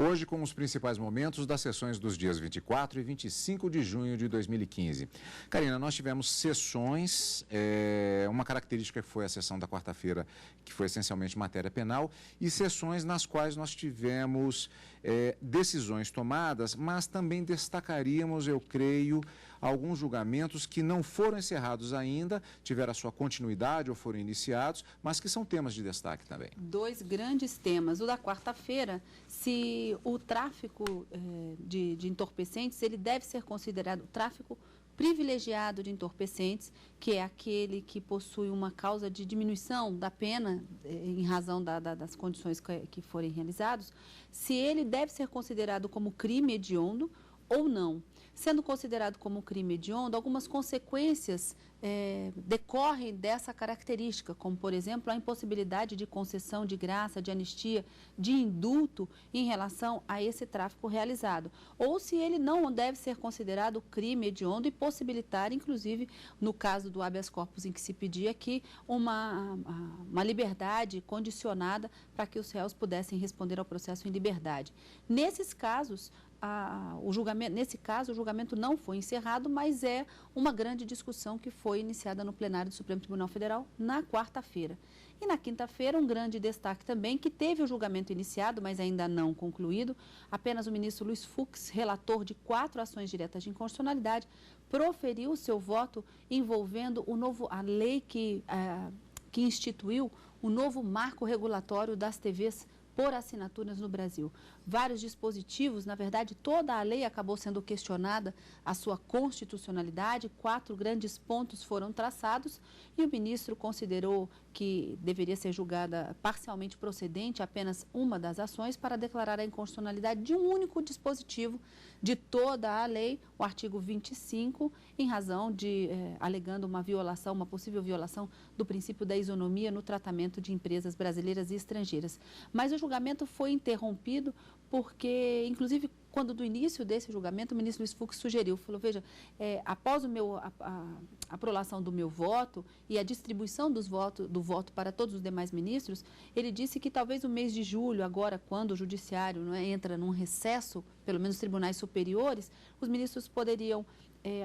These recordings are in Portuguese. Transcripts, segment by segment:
hoje com os principais momentos das sessões dos dias 24 e 25 de junho de 2015. Karina, nós tivemos sessões, uma característica que foi a sessão da quarta-feira, que foi essencialmente matéria penal, e sessões nas quais nós tivemos decisões tomadas, mas também destacaríamos, eu creio, alguns julgamentos que não foram encerrados ainda, tiveram a sua continuidade ou foram iniciados, mas que são temas de destaque também. Dois grandes temas. O da quarta-feira, se o tráfico de entorpecentes, ele deve ser considerado tráfico privilegiado de entorpecentes, que é aquele que possui uma causa de diminuição da pena em razão das condições que forem realizados, se ele deve ser considerado como crime hediondo ou não. Sendo considerado como crime hediondo, algumas consequências decorrem dessa característica, como, por exemplo, a impossibilidade de concessão de graça, de anistia, de indulto em relação a esse tráfico realizado. Ou se ele não deve ser considerado crime hediondo e possibilitar, inclusive, no caso do habeas corpus em que se pedia aqui, uma liberdade condicionada para que os réus pudessem responder ao processo em liberdade. Nesses casos, o julgamento não foi encerrado, mas é uma grande discussão que foi iniciada no plenário do Supremo Tribunal Federal na quarta-feira. E na quinta-feira, um grande destaque também, que teve o julgamento iniciado, mas ainda não concluído. Apenas o ministro Luiz Fux, relator de 4 ações diretas de inconstitucionalidade, proferiu o seu voto envolvendo a lei que instituiu o novo marco regulatório das TVs por assinaturas no Brasil. Vários dispositivos, na verdade, toda a lei acabou sendo questionada a sua constitucionalidade, 4 grandes pontos foram traçados e o ministro considerou que deveria ser julgada parcialmente procedente apenas uma das ações para declarar a inconstitucionalidade de um único dispositivo de toda a lei, o artigo 25, em razão de, alegando uma possível violação do princípio da isonomia no tratamento de empresas brasileiras e estrangeiras. Mas o julgamento foi interrompido porque, inclusive, quando do início desse julgamento, o ministro Luiz Fux falou, veja, após a prolação do meu voto e a distribuição do voto para todos os demais ministros, ele disse que talvez o mês de julho, agora, quando o judiciário entra num recesso, pelo menos tribunais superiores, os ministros poderiam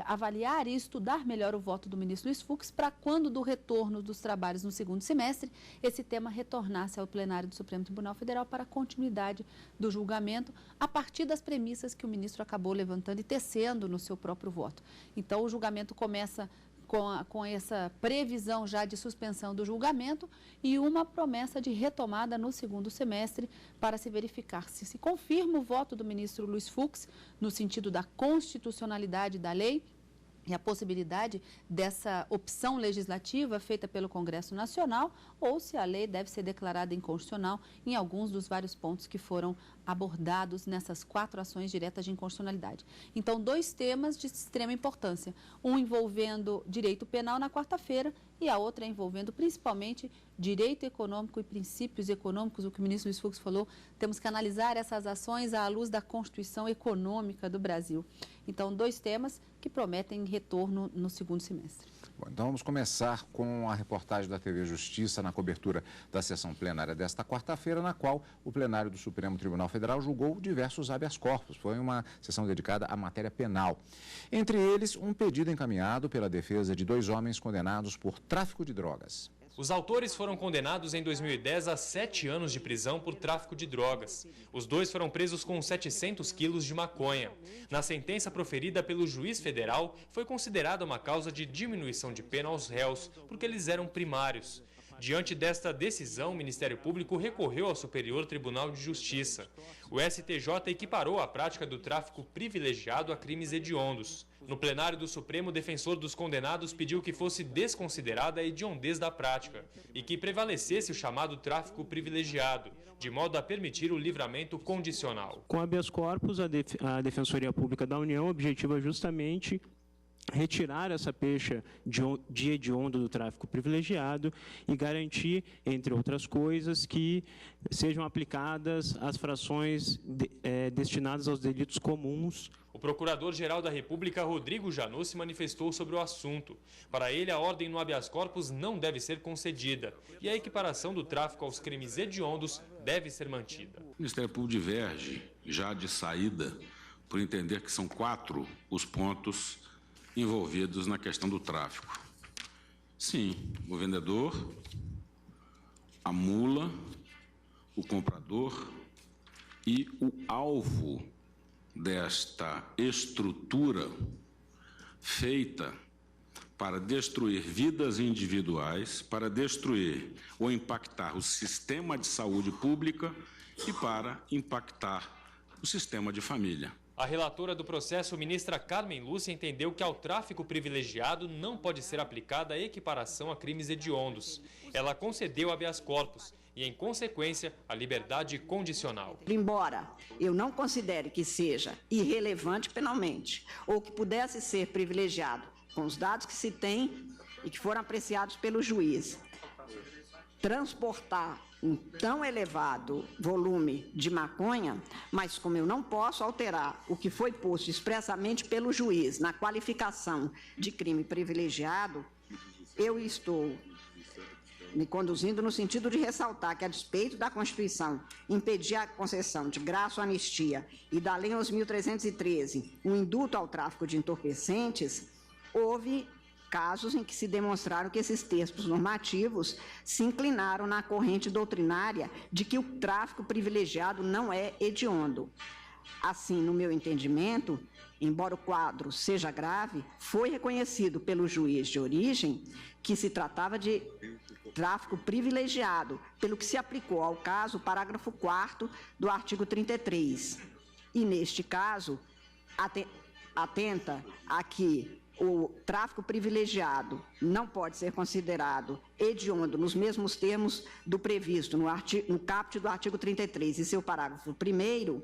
avaliar e estudar melhor o voto do ministro Luiz Fux para quando do retorno dos trabalhos no segundo semestre, esse tema retornasse ao plenário do Supremo Tribunal Federal para a continuidade do julgamento, a partir das premissas que o ministro acabou levantando e tecendo no seu próprio voto. Então, o julgamento começa com essa previsão já de suspensão do julgamento e uma promessa de retomada no segundo semestre para se verificar se confirma o voto do ministro Luiz Fux no sentido da constitucionalidade da lei e a possibilidade dessa opção legislativa feita pelo Congresso Nacional ou se a lei deve ser declarada inconstitucional em alguns dos vários pontos que foram abordados nessas 4 ações diretas de inconstitucionalidade. Então, 2 temas de extrema importância, um envolvendo direito penal na quarta-feira e a outra envolvendo principalmente direito econômico e princípios econômicos, o que o ministro Luiz Fux falou, temos que analisar essas ações à luz da Constituição Econômica do Brasil. Então, 2 temas que prometem retorno no segundo semestre. Bom, então vamos começar com a reportagem da TV Justiça na cobertura da sessão plenária desta quarta-feira, na qual o plenário do Supremo Tribunal Federal julgou diversos habeas corpus. Foi uma sessão dedicada à matéria penal. Entre eles, um pedido encaminhado pela defesa de 2 homens condenados por tráfico de drogas. Os autores foram condenados em 2010 a 7 anos de prisão por tráfico de drogas. Os 2 foram presos com 700 quilos de maconha. Na sentença proferida pelo juiz federal, foi considerada uma causa de diminuição de pena aos réus, porque eles eram primários. Diante desta decisão, o Ministério Público recorreu ao Superior Tribunal de Justiça. O STJ equiparou a prática do tráfico privilegiado a crimes hediondos. No plenário do Supremo, o defensor dos condenados pediu que fosse desconsiderada a hediondez da prática e que prevalecesse o chamado tráfico privilegiado, de modo a permitir o livramento condicional. Com habeas corpus, a Defensoria Pública da União objetiva justamente retirar essa pecha de hediondo do tráfico privilegiado e garantir, entre outras coisas, que sejam aplicadas as frações destinadas aos delitos comuns. O Procurador-Geral da República, Rodrigo Janot, se manifestou sobre o assunto. Para ele, a ordem no habeas corpus não deve ser concedida e a equiparação do tráfico aos crimes hediondos deve ser mantida. O Ministério Público diverge, já de saída, por entender que são 4 os pontos envolvidos na questão do tráfico. Sim, o vendedor, a mula, o comprador e o alvo desta estrutura feita para destruir vidas individuais, para destruir ou impactar o sistema de saúde pública e para impactar o sistema de família. A relatora do processo, ministra Carmen Lúcia, entendeu que ao tráfico privilegiado não pode ser aplicada a equiparação a crimes hediondos. Ela concedeu habeas corpus e, em consequência, a liberdade condicional. Embora eu não considere que seja irrelevante penalmente ou que pudesse ser privilegiado com os dados que se tem e que foram apreciados pelo juiz, transportar um tão elevado volume de maconha, mas como eu não posso alterar o que foi posto expressamente pelo juiz na qualificação de crime privilegiado, eu estou me conduzindo no sentido de ressaltar que, a despeito da Constituição impedir a concessão de graça ou anistia e da Lei 11.313, um indulto ao tráfico de entorpecentes, houve casos em que se demonstraram que esses textos normativos se inclinaram na corrente doutrinária de que o tráfico privilegiado não é hediondo. Assim, no meu entendimento, embora o quadro seja grave, foi reconhecido pelo juiz de origem que se tratava de tráfico privilegiado, pelo que se aplicou ao caso o parágrafo 4º do artigo 33. E, neste caso, atenta a que o tráfico privilegiado não pode ser considerado hediondo nos mesmos termos do previsto no caput do artigo 33 e seu parágrafo 1º,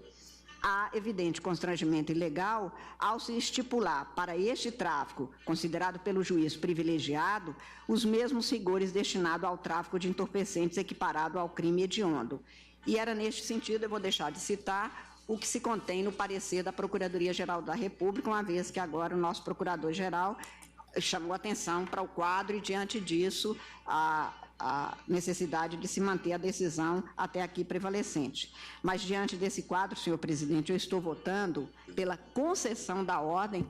há evidente constrangimento ilegal ao se estipular para este tráfico, considerado pelo juiz privilegiado, os mesmos rigores destinados ao tráfico de entorpecentes equiparado ao crime hediondo. E era neste sentido, eu vou deixar de citar, o que se contém no parecer da Procuradoria-Geral da República, uma vez que agora o nosso Procurador-Geral chamou atenção para o quadro e, diante disso, a necessidade de se manter a decisão até aqui prevalecente. Mas, diante desse quadro, senhor presidente, eu estou votando pela concessão da ordem,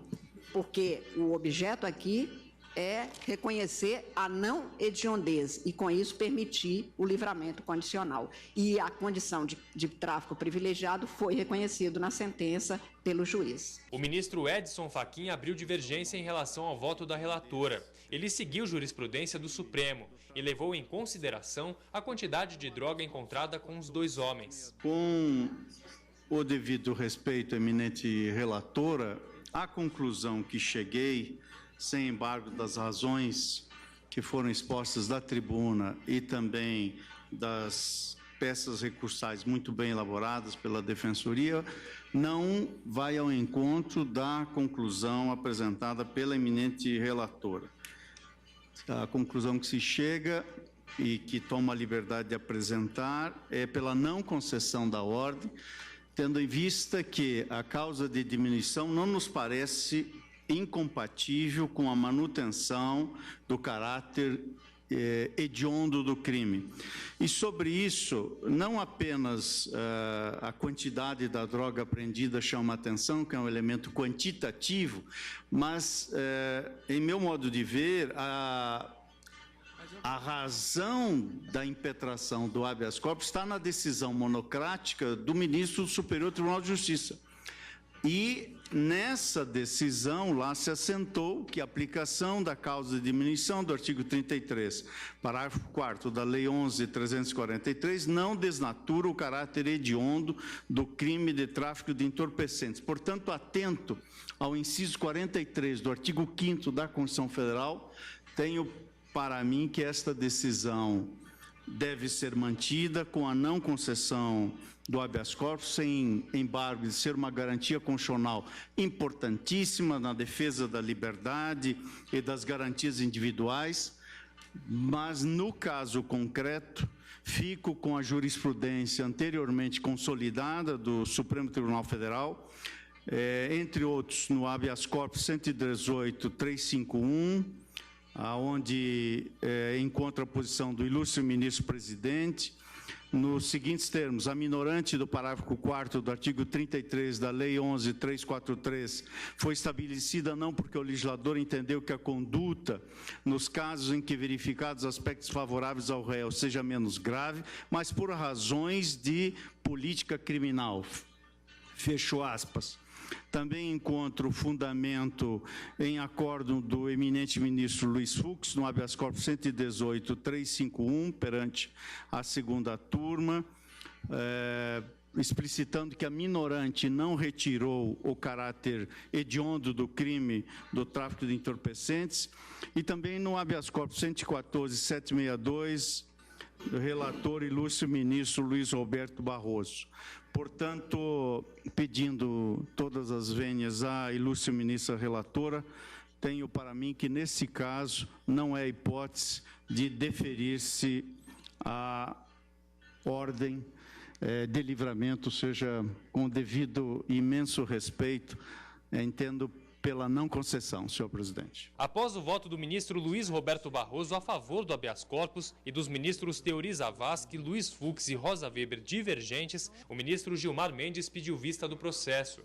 porque o objeto aqui é reconhecer a não hediondez e, com isso, permitir o livramento condicional. E a condição de tráfico privilegiado foi reconhecido na sentença pelo juiz. O ministro Edson Fachin abriu divergência em relação ao voto da relatora. Ele seguiu jurisprudência do Supremo e levou em consideração a quantidade de droga encontrada com os 2 homens. Com o devido respeito, eminente relatora, a conclusão que cheguei, sem embargo das razões que foram expostas da tribuna e também das peças recursais muito bem elaboradas pela Defensoria, não vai ao encontro da conclusão apresentada pela eminente relatora. A conclusão que se chega e que toma a liberdade de apresentar é pela não concessão da ordem, tendo em vista que a causa de diminuição não nos parece incompatível com a manutenção do caráter hediondo do crime. E sobre isso, não apenas a quantidade da droga apreendida chama atenção, que é um elemento quantitativo, mas, em meu modo de ver, a razão da impetração do habeas corpus está na decisão monocrática do ministro do Superior Tribunal de Justiça. E nessa decisão lá se assentou que a aplicação da causa de diminuição do artigo 33, parágrafo 4º da Lei 11.343, não desnatura o caráter hediondo do crime de tráfico de entorpecentes. Portanto, atento ao inciso 43 do artigo 5º da Constituição Federal, tenho para mim que esta decisão deve ser mantida com a não concessão do habeas corpus, sem embargo de ser uma garantia constitucional importantíssima na defesa da liberdade e das garantias individuais, mas no caso concreto, fico com a jurisprudência anteriormente consolidada do Supremo Tribunal Federal, entre outros no habeas corpus 118.351, onde encontra a posição do ilustre ministro-presidente, nos seguintes termos: a minorante do parágrafo 4º do artigo 33 da Lei 11.343 foi estabelecida não porque o legislador entendeu que a conduta, nos casos em que verificados aspectos favoráveis ao réu, seja menos grave, mas por razões de política criminal. Fecho aspas. Também encontro fundamento em acórdão do eminente ministro Luiz Fux, no habeas corpus 118.351, perante a segunda turma, explicitando que a minorante não retirou o caráter hediondo do crime do tráfico de entorpecentes, e também no habeas corpus 114.762, do relator ilustre ministro Luiz Roberto Barroso. Portanto, pedindo todas as vênias à ilustre ministra relatora, tenho para mim que, nesse caso, não é hipótese de deferir-se a ordem de livramento, seja com devido imenso respeito, entendo pela não concessão, senhor presidente. Após o voto do ministro Luiz Roberto Barroso a favor do habeas corpus e dos ministros Teori Zavascki, Luiz Fux e Rosa Weber divergentes, o ministro Gilmar Mendes pediu vista do processo.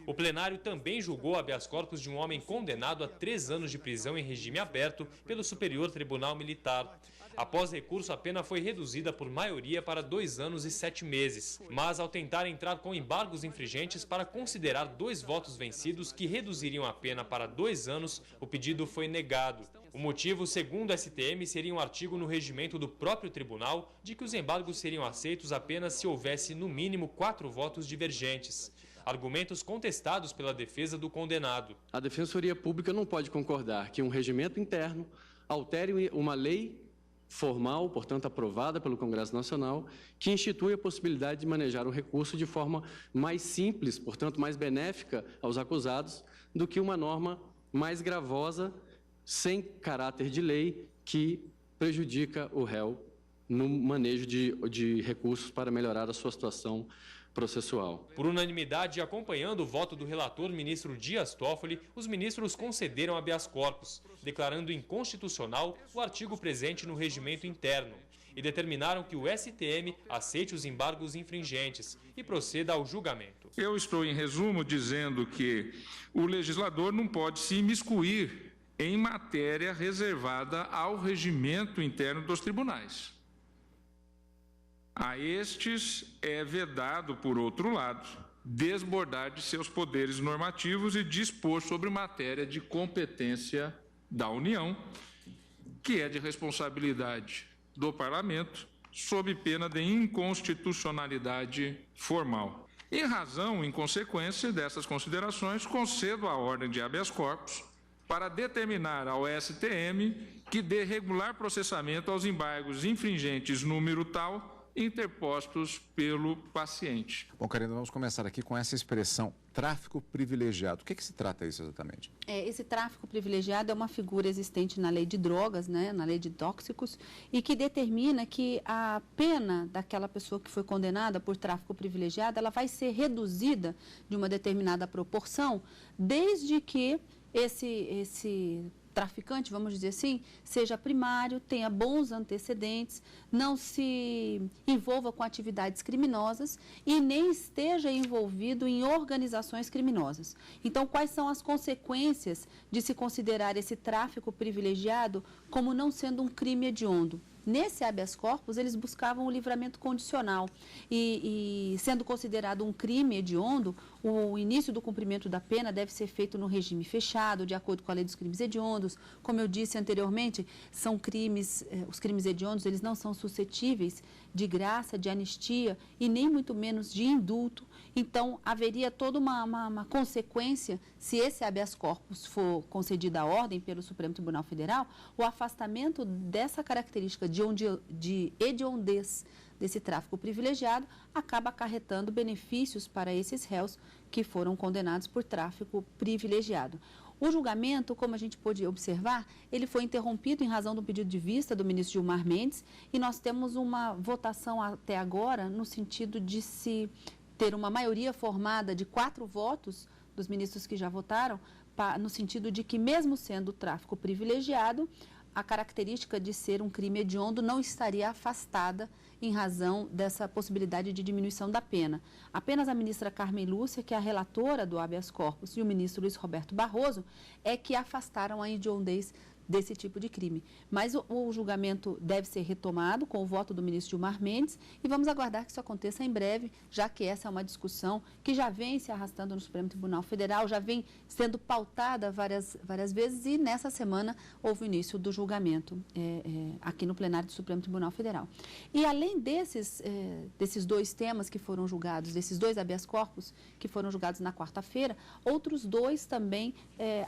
O plenário também julgou habeas corpus de um homem condenado a 3 anos de prisão em regime aberto pelo Superior Tribunal Militar. Após recurso, a pena foi reduzida por maioria para 2 anos e 7 meses. Mas, ao tentar entrar com embargos infringentes para considerar 2 votos vencidos que reduziriam a pena para 2 anos, o pedido foi negado. O motivo, segundo a STM, seria um artigo no regimento do próprio tribunal de que os embargos seriam aceitos apenas se houvesse, no mínimo, 4 votos divergentes. Argumentos contestados pela defesa do condenado. A Defensoria Pública não pode concordar que um regimento interno altere uma lei formal, portanto aprovada pelo Congresso Nacional, que institui a possibilidade de manejar o recurso de forma mais simples, portanto mais benéfica aos acusados, do que uma norma mais gravosa, sem caráter de lei, que prejudica o réu no manejo de recursos para melhorar a sua situação processual. Por unanimidade, acompanhando o voto do relator ministro Dias Toffoli, os ministros concederam habeas corpus, declarando inconstitucional o artigo presente no regimento interno, e determinaram que o STM aceite os embargos infringentes e proceda ao julgamento. Eu estou, em resumo, dizendo que o legislador não pode se imiscuir em matéria reservada ao regimento interno dos tribunais. A estes é vedado, por outro lado, desbordar de seus poderes normativos e dispor sobre matéria de competência da União, que é de responsabilidade do Parlamento, sob pena de inconstitucionalidade formal. Em consequência dessas considerações, concedo a ordem de habeas corpus para determinar ao STM que dê regular processamento aos embargos infringentes número tal, interpostos pelo paciente. Bom, Karina, vamos começar aqui com essa expressão tráfico privilegiado. O que se trata isso exatamente? Esse tráfico privilegiado é uma figura existente na lei de drogas, né, na lei de tóxicos, e que determina que a pena daquela pessoa que foi condenada por tráfico privilegiado, ela vai ser reduzida de uma determinada proporção, desde que esse traficante, vamos dizer assim, seja primário, tenha bons antecedentes, não se envolva com atividades criminosas e nem esteja envolvido em organizações criminosas. Então, quais são as consequências de se considerar esse tráfico privilegiado como não sendo um crime hediondo? Nesse habeas corpus, eles buscavam o livramento condicional e sendo considerado um crime hediondo, o início do cumprimento da pena deve ser feito no regime fechado, de acordo com a lei dos crimes hediondos. Como eu disse anteriormente, são crimes, os crimes hediondos, eles não são suscetíveis de graça, de anistia e nem muito menos de indulto. Então, haveria toda uma consequência, se esse habeas corpus for concedido à ordem pelo Supremo Tribunal Federal, o afastamento dessa característica de hediondez desse tráfico privilegiado acaba acarretando benefícios para esses réus que foram condenados por tráfico privilegiado. O julgamento, como a gente pôde observar, ele foi interrompido em razão do pedido de vista do ministro Gilmar Mendes e nós temos uma votação até agora no sentido de se ter uma maioria formada de 4 votos dos ministros que já votaram, no sentido de que, mesmo sendo tráfico privilegiado, a característica de ser um crime hediondo não estaria afastada em razão dessa possibilidade de diminuição da pena. Apenas a ministra Carmen Lúcia, que é a relatora do habeas corpus, e o ministro Luiz Roberto Barroso, é que afastaram a hediondez desse tipo de crime. Mas o julgamento deve ser retomado com o voto do ministro Gilmar Mendes e vamos aguardar que isso aconteça em breve, já que essa é uma discussão que já vem se arrastando no Supremo Tribunal Federal, já vem sendo pautada várias vezes e nessa semana houve o início do julgamento aqui no plenário do Supremo Tribunal Federal. E além desses 2 temas que foram julgados, desses 2 habeas corpus que foram julgados na quarta-feira, outros 2 também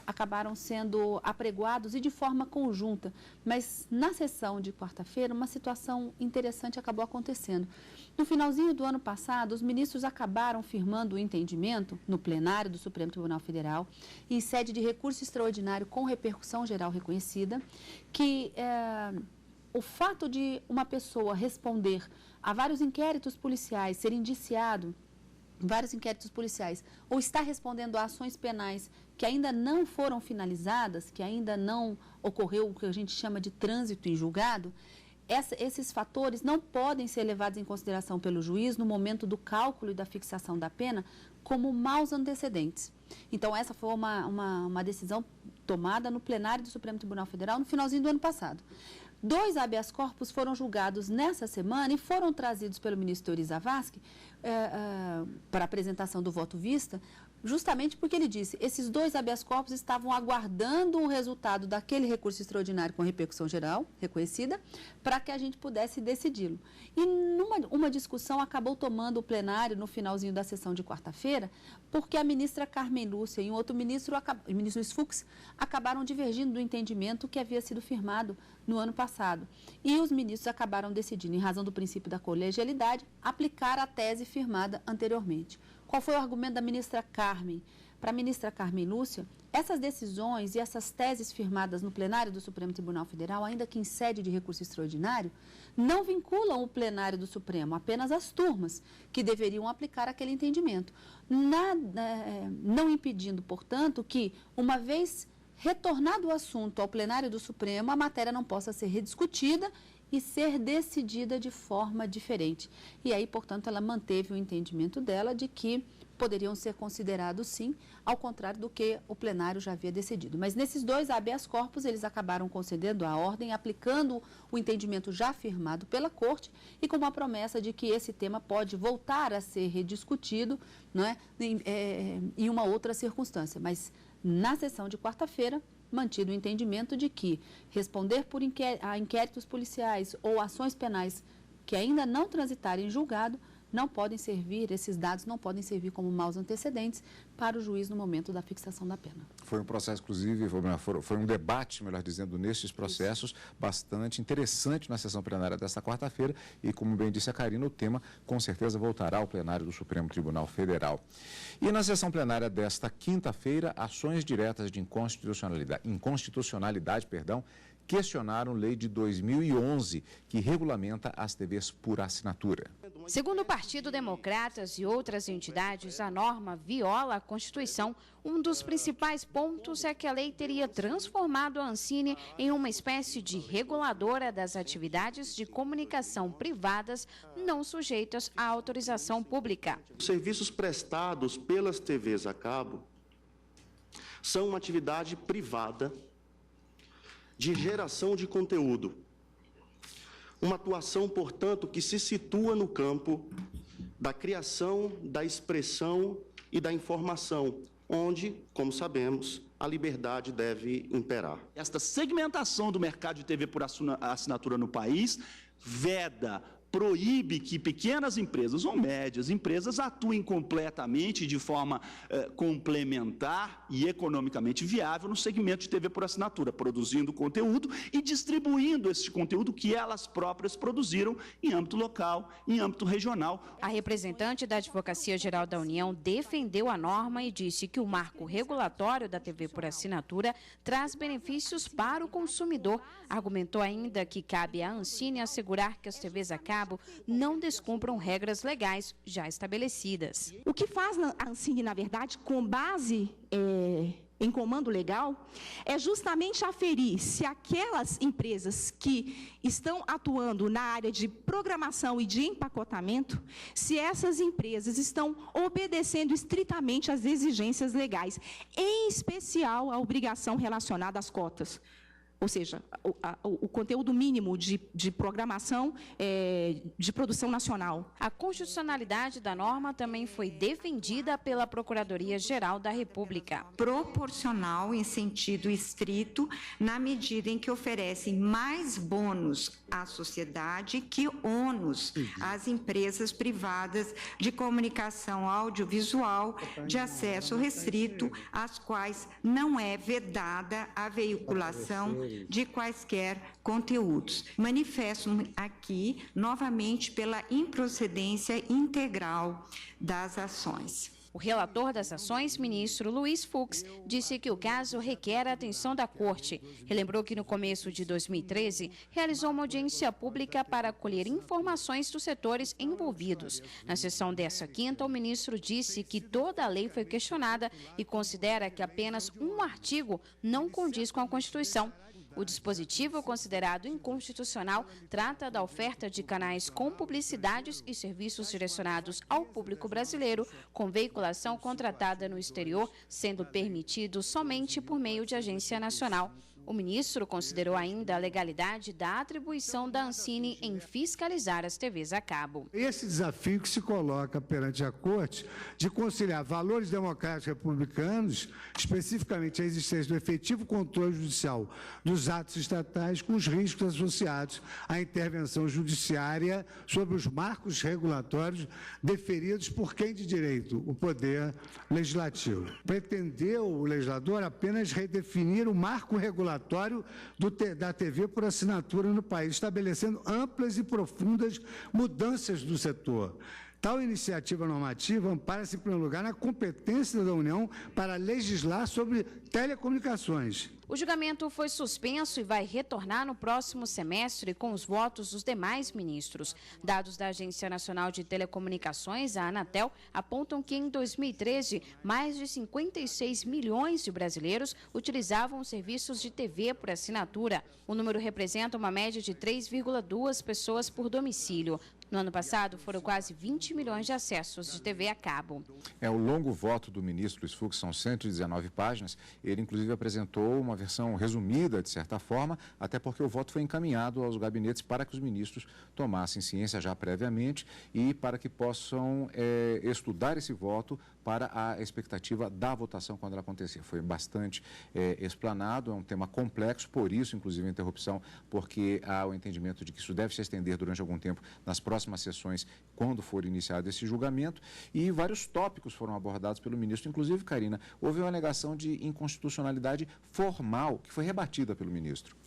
acabaram sendo apregoados e de forma conjunta, mas na sessão de quarta-feira uma situação interessante acabou acontecendo. No finalzinho do ano passado, os ministros acabaram firmando o entendimento no plenário do Supremo Tribunal Federal, em sede de recurso extraordinário com repercussão geral reconhecida, que o fato de uma pessoa responder a vários inquéritos policiais, ser indiciado em vários inquéritos policiais, ou estar respondendo a ações penais que ainda não foram finalizadas, que ainda não ocorreu o que a gente chama de trânsito em julgado, esses fatores não podem ser levados em consideração pelo juiz no momento do cálculo e da fixação da pena como maus antecedentes. Então, essa foi uma decisão tomada no plenário do Supremo Tribunal Federal no finalzinho do ano passado. 2 habeas corpus foram julgados nessa semana e foram trazidos pelo ministro Teori Zavascki para apresentação do voto vista, justamente porque ele disse esses 2 habeas corpus estavam aguardando o resultado daquele recurso extraordinário com repercussão geral reconhecida para que a gente pudesse decidi-lo. E uma discussão acabou tomando o plenário no finalzinho da sessão de quarta-feira, porque a ministra Carmen Lúcia e um outro ministro, o ministro Luiz Fux, acabaram divergindo do entendimento que havia sido firmado no ano passado. E os ministros acabaram decidindo, em razão do princípio da colegialidade, aplicar a tese firmada anteriormente. Qual foi o argumento da ministra Carmen? Para a ministra Carmen Lúcia, essas decisões e essas teses firmadas no plenário do Supremo Tribunal Federal, ainda que em sede de recurso extraordinário, não vinculam o plenário do Supremo, apenas as turmas que deveriam aplicar aquele entendimento. Não impedindo, portanto, que, uma vez retornado o assunto ao plenário do Supremo, a matéria não possa ser rediscutida e ser decidida de forma diferente. E aí, portanto, ela manteve o entendimento dela de que poderiam ser considerados, sim, ao contrário do que o plenário já havia decidido. Mas nesses 2 habeas corpus, eles acabaram concedendo a ordem, aplicando o entendimento já firmado pela Corte e com uma promessa de que esse tema pode voltar a ser rediscutido, não é, em uma outra circunstância. Mas na sessão de quarta-feira, mantido o entendimento de que responder a inquéritos policiais ou ações penais que ainda não transitarem em julgado, não podem servir, esses dados não podem servir como maus antecedentes para o juiz no momento da fixação da pena. Foi um processo, inclusive, foi um debate, melhor dizendo, nesses processos, bastante interessante na sessão plenária desta quarta-feira e, como bem disse a Karina, o tema com certeza voltará ao plenário do Supremo Tribunal Federal. E na sessão plenária desta quinta-feira, ações diretas de inconstitucionalidade, questionaram lei de 2011, que regulamenta as TVs por assinatura. Segundo o Partido Democratas e outras entidades, a norma viola a Constituição. Um dos principais pontos é que a lei teria transformado a Ancine em uma espécie de reguladora das atividades de comunicação privadas não sujeitas à autorização pública. Os serviços prestados pelas TVs a cabo são uma atividade privada de geração de conteúdo. Uma atuação, portanto, que se situa no campo da criação, da expressão e da informação, onde, como sabemos, a liberdade deve imperar. Esta segmentação do mercado de TV por assinatura no país veda proíbe que pequenas empresas ou médias empresas atuem completamente de forma complementar e economicamente viável no segmento de TV por assinatura, produzindo conteúdo e distribuindo esse conteúdo que elas próprias produziram em âmbito local, em âmbito regional. A representante da Advocacia Geral da União defendeu a norma e disse que o marco regulatório da TV por assinatura traz benefícios para o consumidor. Argumentou ainda que cabe à Ancine assegurar que as TVs a cabo não descumpram regras legais já estabelecidas. O que faz a Ancine, na verdade, com base em comando legal, é justamente aferir se aquelas empresas que estão atuando na área de programação e de empacotamento, se essas empresas estão obedecendo estritamente às exigências legais, em especial a obrigação relacionada às cotas. Ou seja, o conteúdo mínimo de programação de produção nacional. A constitucionalidade da norma também foi defendida pela Procuradoria-Geral da República. Proporcional em sentido estrito, na medida em que oferece mais bônus à sociedade que ônus às empresas privadas de comunicação audiovisual de acesso restrito, às quais não é vedada a veiculação de quaisquer conteúdos. Manifesto aqui, novamente, pela improcedência integral das ações. O relator das ações, ministro Luiz Fux, disse que o caso requer a atenção da Corte. Relembrou que no começo de 2013, realizou uma audiência pública para colher informações dos setores envolvidos. Na sessão dessa quinta, o ministro disse que toda a lei foi questionada e considera que apenas um artigo não condiz com a Constituição. O dispositivo considerado inconstitucional trata da oferta de canais com publicidades e serviços direcionados ao público brasileiro, com veiculação contratada no exterior, sendo permitido somente por meio de agência nacional. O ministro considerou ainda a legalidade da atribuição da Ancine em fiscalizar as TVs a cabo. Esse desafio que se coloca perante a Corte de conciliar valores democráticos republicanos, especificamente a existência do efetivo controle judicial dos atos estatais, com os riscos associados à intervenção judiciária sobre os marcos regulatórios deferidos por quem de direito? O Poder Legislativo. Pretendeu o legislador apenas redefinir o marco regulatório da TV por assinatura no país, estabelecendo amplas e profundas mudanças do setor. Tal iniciativa normativa ampara-se, em primeiro lugar, na competência da União para legislar sobre telecomunicações. O julgamento foi suspenso e vai retornar no próximo semestre com os votos dos demais ministros. Dados da Agência Nacional de Telecomunicações, a Anatel, apontam que em 2013, mais de 56 milhões de brasileiros utilizavam serviços de TV por assinatura. O número representa uma média de 3,2 pessoas por domicílio. No ano passado, foram quase 20 milhões de acessos de TV a cabo. O longo voto do ministro Luiz Fux, são 119 páginas. Ele, inclusive, apresentou uma versão resumida, de certa forma, até porque o voto foi encaminhado aos gabinetes para que os ministros tomassem ciência já previamente e para que possam estudar esse voto para a expectativa da votação quando ela acontecer. Foi bastante explanado, é um tema complexo, por isso, inclusive, a interrupção, porque há o entendimento de que isso deve se estender durante algum tempo nas próximas sessões, quando for iniciado esse julgamento, e vários tópicos foram abordados pelo ministro. Inclusive, Karina, houve uma alegação de inconstitucionalidade formal, que foi rebatida pelo ministro.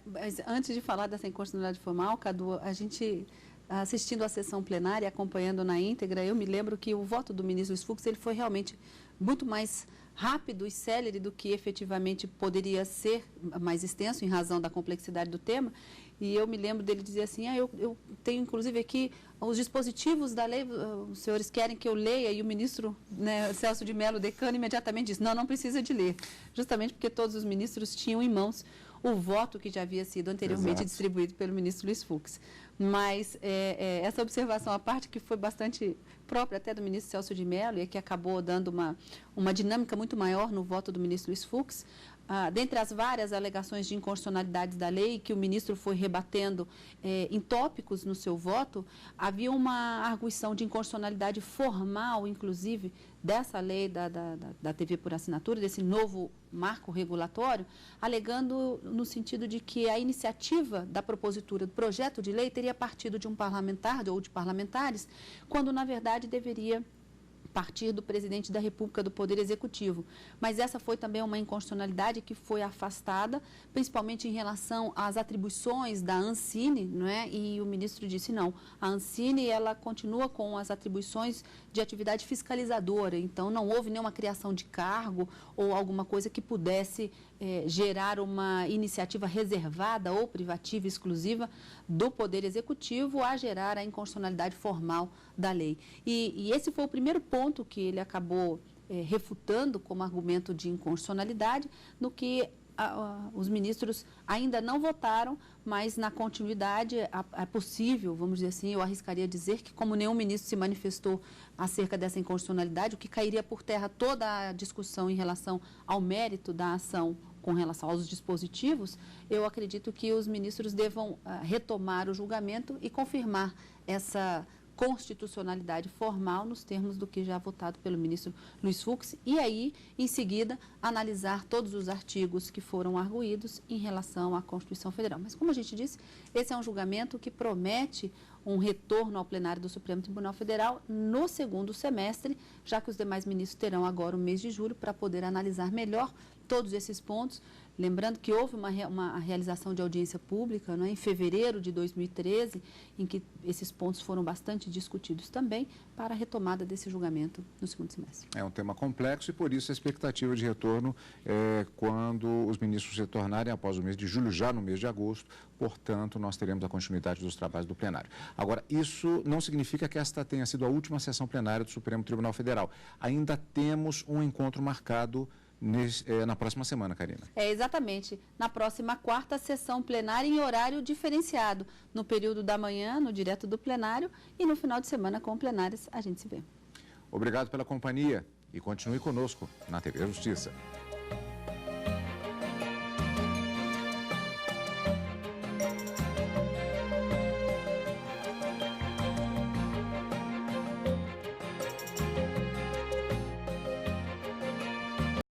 Mas antes de falar dessa inconstitucionalidade formal, Cadu, a gente, assistindo à sessão plenária, acompanhando na íntegra, eu me lembro que o voto do ministro Luiz Fux, ele foi realmente muito mais rápido e célere do que efetivamente poderia ser, mais extenso em razão da complexidade do tema. E eu me lembro dele dizer assim, eu tenho inclusive aqui os dispositivos da lei, os senhores querem que eu leia? E o ministro, Celso de Mello, decano, imediatamente disse, não precisa de ler. Justamente porque todos os ministros tinham em mãos o voto que já havia sido anteriormente distribuído pelo ministro Luiz Fux. Mas essa observação à parte, que foi bastante própria até do ministro Celso de Mello, e que acabou dando uma dinâmica muito maior no voto do ministro Luiz Fux, dentre as várias alegações de inconstitucionalidades da lei que o ministro foi rebatendo em tópicos no seu voto, havia uma arguição de inconstitucionalidade formal, inclusive, dessa lei da TV por assinatura, desse novo marco regulatório, alegando no sentido de que a iniciativa da propositura do projeto de lei teria partido de um parlamentar ou de parlamentares, quando, na verdade, deveria partir do presidente da República, do Poder Executivo. Mas essa foi também uma inconstitucionalidade que foi afastada, principalmente em relação às atribuições da Ancine, não é? E o ministro disse, não, a Ancine, ela continua com as atribuições de atividade fiscalizadora, então não houve nenhuma criação de cargo ou alguma coisa que pudesse gerar uma iniciativa reservada ou privativa exclusiva do Poder Executivo a gerar a inconstitucionalidade formal da lei. E esse foi o primeiro ponto que ele acabou refutando como argumento de inconstitucionalidade, no que os ministros ainda não votaram, mas na continuidade é possível, vamos dizer assim, eu arriscaria dizer que como nenhum ministro se manifestou acerca dessa inconstitucionalidade, o que cairia por terra toda a discussão em relação ao mérito da ação com relação aos dispositivos, eu acredito que os ministros devam retomar o julgamento e confirmar essa constitucionalidade formal nos termos do que já votado pelo ministro Luiz Fux e aí, em seguida, analisar todos os artigos que foram arguídos em relação à Constituição Federal. Mas, como a gente disse, esse é um julgamento que promete um retorno ao plenário do Supremo Tribunal Federal no segundo semestre, já que os demais ministros terão agora o mês de julho para poder analisar melhor todos esses pontos. Lembrando que houve uma realização de audiência pública, né, em fevereiro de 2013, em que esses pontos foram bastante discutidos também para a retomada desse julgamento no segundo semestre. É um tema complexo e, por isso, a expectativa de retorno é quando os ministros retornarem após o mês de julho, já no mês de agosto. Portanto, nós teremos a continuidade dos trabalhos do plenário. Agora, isso não significa que esta tenha sido a última sessão plenária do Supremo Tribunal Federal. Ainda temos um encontro marcado na próxima semana, Karina. Exatamente. Na próxima quarta, sessão plenária em horário diferenciado. No período da manhã, no direto do plenário, e no final de semana, com plenárias, a gente se vê. Obrigado pela companhia e continue conosco na TV Justiça.